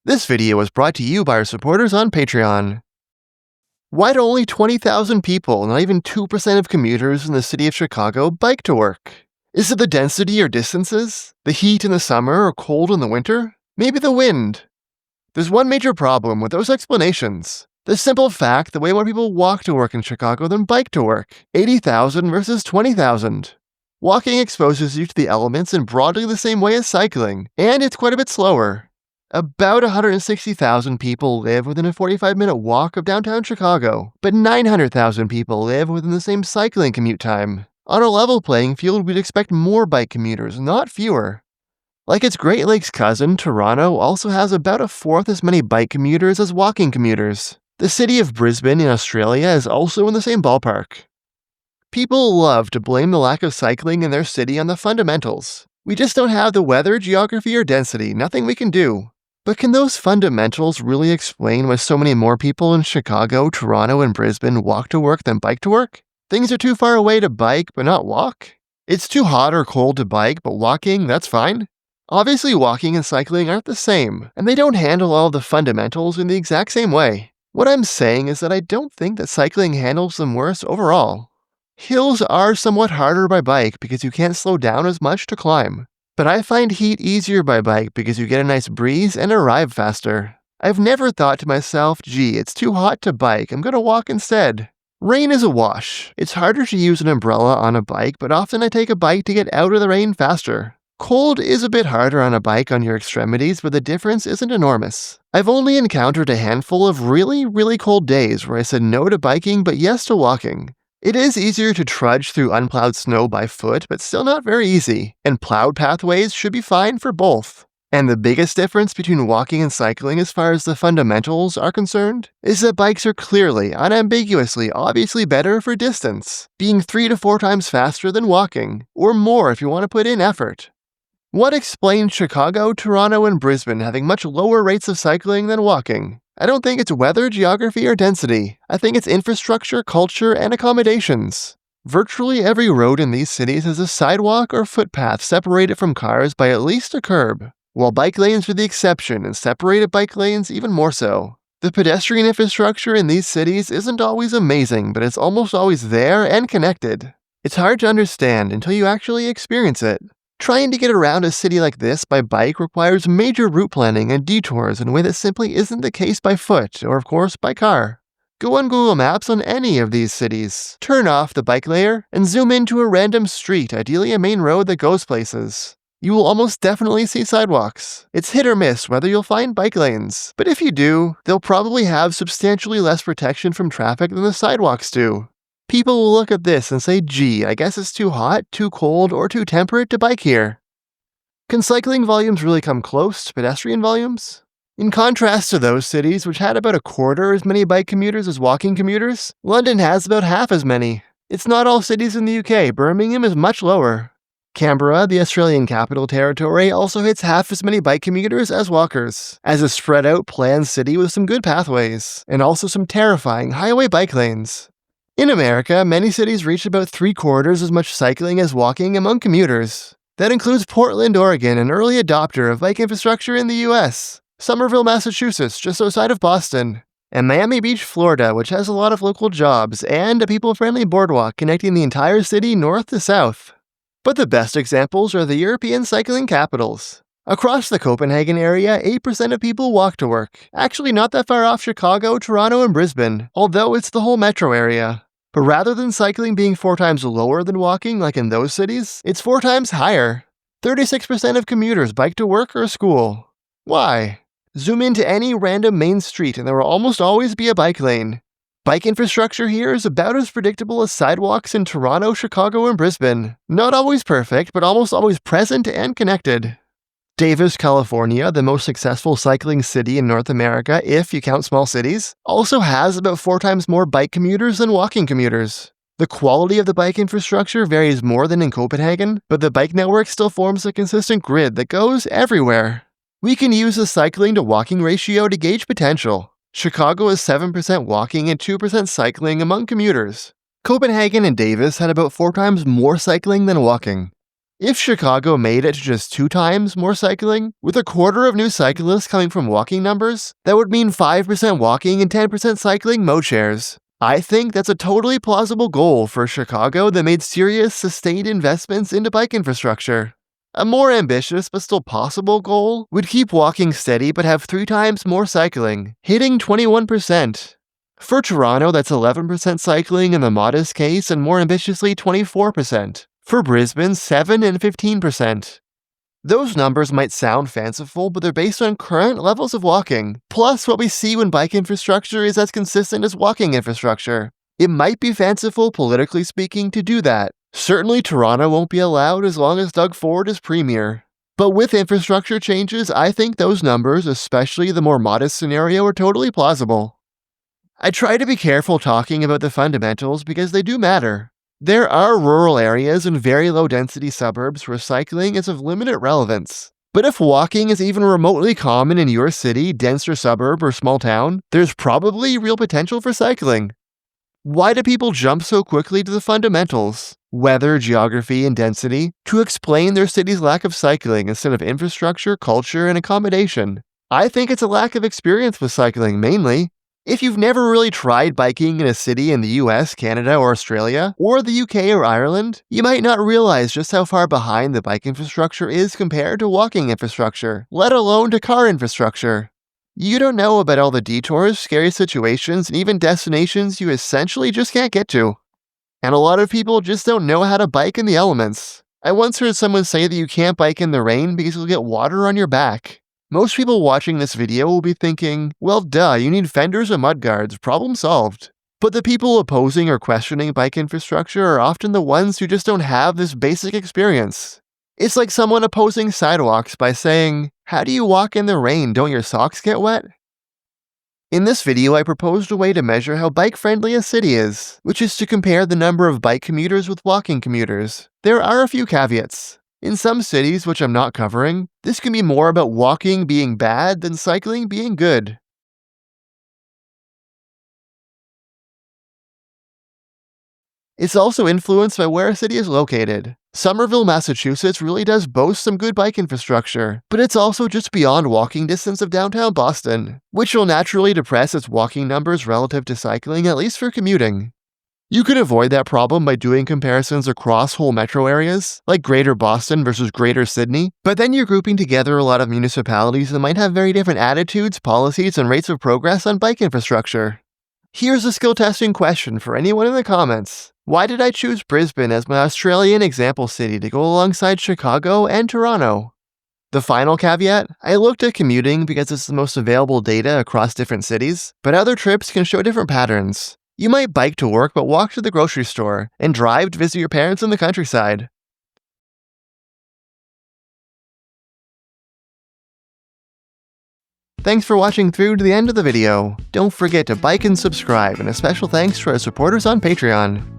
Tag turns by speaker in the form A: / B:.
A: This video was brought to you by our supporters on Patreon. Why do only 20,000 people, not even 2% of commuters in the city of Chicago, bike to work? Is it the density or distances? The heat in the summer or cold in the winter? Maybe the wind? There's one major problem with those explanations. The simple fact that way more people walk to work in Chicago than bike to work. 80,000 versus 20,000. Walking exposes you to the elements in broadly the same way as cycling, and it's quite a bit slower. About 160,000 people live within a 45-minute walk of downtown Chicago, but 900,000 people live within the same cycling commute time. On a level playing field, we'd expect more bike commuters, not fewer. Like its Great Lakes cousin, Toronto also has about a fourth as many bike commuters as walking commuters. The city of Brisbane in Australia is also in the same ballpark. People love to blame the lack of cycling in their city on the fundamentals. We just don't have the weather, geography, or density, nothing we can do. But can those fundamentals really explain why so many more people in Chicago, Toronto, and Brisbane walk to work than bike to work? Things are too far away to bike, but not walk? It's too hot or cold to bike, but walking, that's fine? Obviously, walking and cycling aren't the same, and they don't handle all the fundamentals in the exact same way. What I'm saying is that I don't think that cycling handles them worse overall. Hills are somewhat harder by bike because you can't slow down as much to climb. But I find heat easier by bike because you get a nice breeze and arrive faster. I've never thought to myself, gee, it's too hot to bike, I'm gonna walk instead. Rain is a wash. It's harder to use an umbrella on a bike, but often I take a bike to get out of the rain faster. Cold is a bit harder on a bike on your extremities, but the difference isn't enormous. I've only encountered a handful of really cold days where I said no to biking but yes to walking. It is easier to trudge through unplowed snow by foot, but still not very easy, and plowed pathways should be fine for both. And the biggest difference between walking and cycling as far as the fundamentals are concerned is that bikes are clearly, unambiguously, obviously better for distance, being 3 to 4 times faster than walking, or more if you want to put in effort. What explains Chicago, Toronto, and Brisbane having much lower rates of cycling than walking? I don't think it's weather, geography, or density. I think it's infrastructure, culture, and accommodations. Virtually every road in these cities has a sidewalk or footpath separated from cars by at least a curb, while bike lanes are the exception and separated bike lanes even more so. The pedestrian infrastructure in these cities isn't always amazing, but it's almost always there and connected. It's hard to understand until you actually experience it. Trying to get around a city like this by bike requires major route planning and detours in a way that simply isn't the case by foot or, of course, by car. Go on Google Maps on any of these cities, turn off the bike layer, and zoom into a random street, ideally a main road that goes places. You will almost definitely see sidewalks. It's hit or miss whether you'll find bike lanes, but if you do, they'll probably have substantially less protection from traffic than the sidewalks do. People will look at this and say, gee, I guess it's too hot, too cold, or too temperate to bike here. Can cycling volumes really come close to pedestrian volumes? In contrast to those cities, which had about a quarter as many bike commuters as walking commuters, London has about half as many. It's not all cities in the UK, Birmingham is much lower. Canberra, the Australian Capital Territory, also hits half as many bike commuters as walkers, as a spread-out planned city with some good pathways, and also some terrifying highway bike lanes. In America, many cities reach about 3/4 as much cycling as walking among commuters. That includes Portland, Oregon, an early adopter of bike infrastructure in the US, Somerville, Massachusetts, just outside of Boston, and Miami Beach, Florida, which has a lot of local jobs, and a people-friendly boardwalk connecting the entire city north to south. But the best examples are the European cycling capitals. Across the Copenhagen area, 8% of people walk to work, actually not that far off Chicago, Toronto, and Brisbane, although it's the whole metro area. But rather than cycling being 4 times lower than walking like in those cities, it's 4 times higher. 36% of commuters bike to work or school. Why? Zoom into any random main street and there will almost always be a bike lane. Bike infrastructure here is about as predictable as sidewalks in Toronto, Chicago, and Brisbane. Not always perfect, but almost always present and connected. Davis, California, the most successful cycling city in North America if you count small cities, also has about 4 times more bike commuters than walking commuters. The quality of the bike infrastructure varies more than in Copenhagen, but the bike network still forms a consistent grid that goes everywhere. We can use the cycling to walking ratio to gauge potential. Chicago is 7% walking and 2% cycling among commuters. Copenhagen and Davis had about 4 times more cycling than walking. If Chicago made it to just 2 times more cycling, with a quarter of new cyclists coming from walking numbers, that would mean 5% walking and 10% cycling mode shares. I think that's a totally plausible goal for Chicago that made serious, sustained investments into bike infrastructure. A more ambitious but still possible goal would keep walking steady but have 3 times more cycling, hitting 21%. For Toronto, that's 11% cycling in the modest case and more ambitiously 24%. For Brisbane, 7 and 15%. Those numbers might sound fanciful, but they're based on current levels of walking, plus what we see when bike infrastructure is as consistent as walking infrastructure. It might be fanciful, politically speaking, to do that. Certainly Toronto won't be allowed as long as Doug Ford is premier. But with infrastructure changes, I think those numbers, especially the more modest scenario, are totally plausible. I try to be careful talking about the fundamentals because they do matter. There are rural areas and very low-density suburbs where cycling is of limited relevance. But if walking is even remotely common in your city, denser suburb, or small town, there's probably real potential for cycling. Why do people jump so quickly to the fundamentals, weather, geography, and density, to explain their city's lack of cycling instead of infrastructure, culture, and accommodation? I think it's a lack of experience with cycling, mainly. If you've never really tried biking in a city in the US, Canada, or Australia, or the UK or Ireland, you might not realize just how far behind the bike infrastructure is compared to walking infrastructure, let alone to car infrastructure. You don't know about all the detours, scary situations, and even destinations you essentially just can't get to. And a lot of people just don't know how to bike in the elements. I once heard someone say that you can't bike in the rain because you'll get water on your back. Most people watching this video will be thinking, well duh, you need fenders or mudguards, problem solved. But the people opposing or questioning bike infrastructure are often the ones who just don't have this basic experience. It's like someone opposing sidewalks by saying, how do you walk in the rain, don't your socks get wet? In this video, I proposed a way to measure how bike-friendly a city is, which is to compare the number of bike commuters with walking commuters. There are a few caveats. In some cities, which I'm not covering, this can be more about walking being bad than cycling being good. It's also influenced by where a city is located. Somerville, Massachusetts really does boast some good bike infrastructure, but it's also just beyond walking distance of downtown Boston, which will naturally depress its walking numbers relative to cycling, at least for commuting. You can avoid that problem by doing comparisons across whole metro areas, like Greater Boston versus Greater Sydney, but then you're grouping together a lot of municipalities that might have very different attitudes, policies, and rates of progress on bike infrastructure. Here's a skill testing question for anyone in the comments. Why did I choose Brisbane as my Australian example city to go alongside Chicago and Toronto? The final caveat, I looked at commuting because it's the most available data across different cities, but other trips can show different patterns. You might bike to work but walk to the grocery store, and drive to visit your parents in the countryside. Thanks for watching through to the end of the video. Don't forget to like and subscribe, and a special thanks to our supporters on Patreon.